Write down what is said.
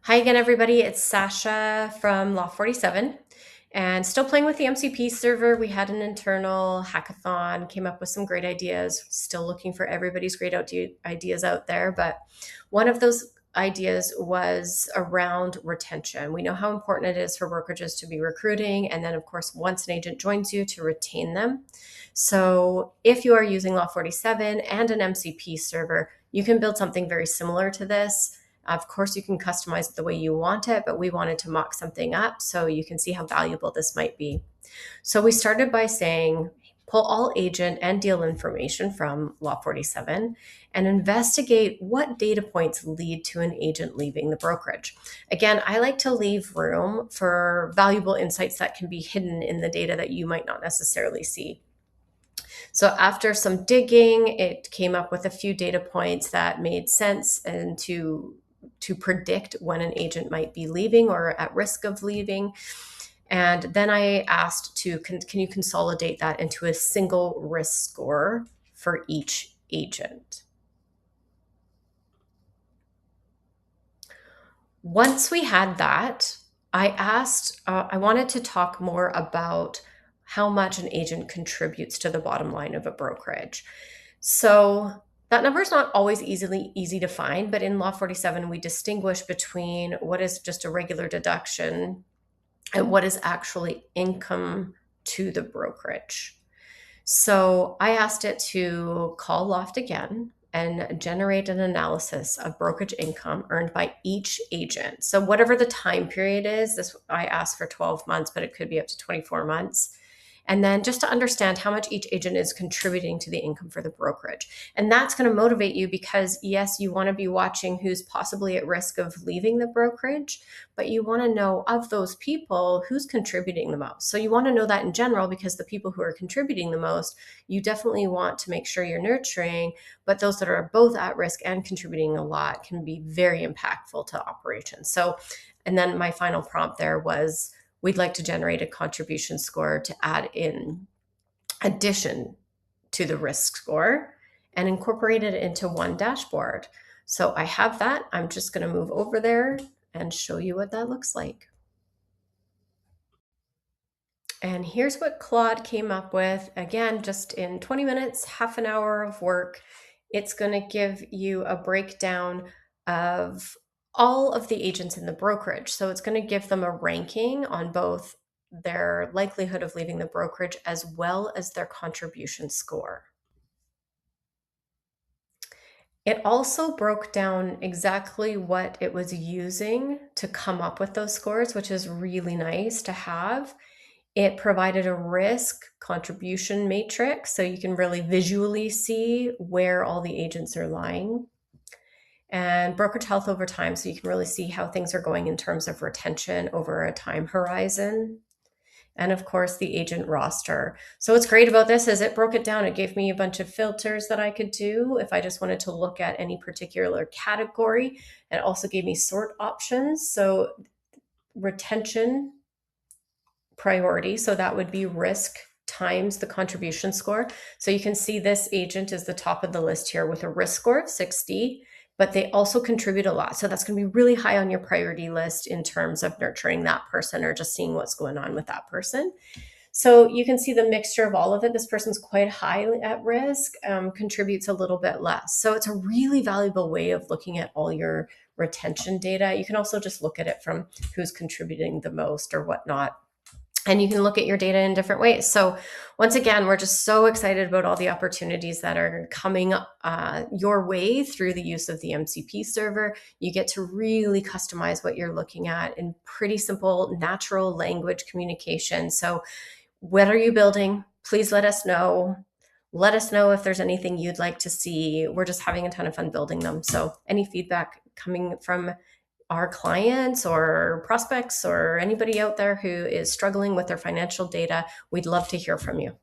Hi again, everybody. It's Sasha from Loft47 and still playing with the MCP server. We had an internal hackathon, came up with some great ideas, still looking for everybody's great ideas out there. But one of those ideas was around retention. We know how important it is for brokerages to be recruiting. And then, of course, once an agent joins you, to retain them. So if you are using Loft47 and an MCP server, you can build something very similar to this. Of course, you can customize it the way you want it, but we wanted to mock something up so you can see how valuable this might be. So we started by saying, pull all agent and deal information from Loft47 and investigate what data points lead to an agent leaving the brokerage. Again, I like to leave room for valuable insights that can be hidden in the data that you might not necessarily see. So after some digging, it came up with a few data points that made sense and to predict when an agent might be leaving or at risk of leaving. And then I asked can you consolidate that into a single risk score for each agent? Once we had that, I wanted to talk more about how much an agent contributes to the bottom line of a brokerage. So that number is not always easy to find, but in Loft47, we distinguish between what is just a regular deduction and what is actually income to the brokerage. So I asked it to call Loft again and generate an analysis of brokerage income earned by each agent. So whatever the time period is, this I asked for 12 months, but it could be up to 24 months. And then just to understand how much each agent is contributing to the income for the brokerage. And that's going to motivate you because, yes, you want to be watching who's possibly at risk of leaving the brokerage, but you want to know of those people who's contributing the most. So you want to know that in general because the people who are contributing the most, you definitely want to make sure you're nurturing, but those that are both at risk and contributing a lot can be very impactful to operations. So, and then my final prompt there was, we'd like to generate a contribution score to add in addition to the risk score and incorporate it into one dashboard. So I have that. I'm just going to move over there and show you what that looks like. And here's what Claude came up with. Again, just in 20 minutes, half an hour of work, it's going to give you a breakdown of all of the agents in the brokerage. So it's going to give them a ranking on both their likelihood of leaving the brokerage as well as their contribution score. It also broke down exactly what it was using to come up with those scores, which is really nice to have. It provided a risk contribution matrix, so you can really visually see where all the agents are lying. And brokerage health over time, so you can really see how things are going in terms of retention over a time horizon. And of course, the agent roster. So what's great about this is it broke it down. It gave me a bunch of filters that I could do if I just wanted to look at any particular category. It also gave me sort options. So retention priority, so that would be risk times the contribution score. So you can see this agent is the top of the list here with a risk score of 60, but they also contribute a lot. So that's going to be really high on your priority list in terms of nurturing that person or just seeing what's going on with that person. So you can see the mixture of all of it. This person's quite high at risk, contributes a little bit less. So it's a really valuable way of looking at all your retention data. You can also just look at it from who's contributing the most or whatnot. And you can look at your data in different ways. So once again, we're just so excited about all the opportunities that are coming your way through the use of the MCP server. You get to really customize what you're looking at in pretty simple, natural language communication. So what are you building? Please let us know. Let us know if there's anything you'd like to see. We're just having a ton of fun building them. So any feedback coming from our clients or prospects or anybody out there who is struggling with their financial data, we'd love to hear from you.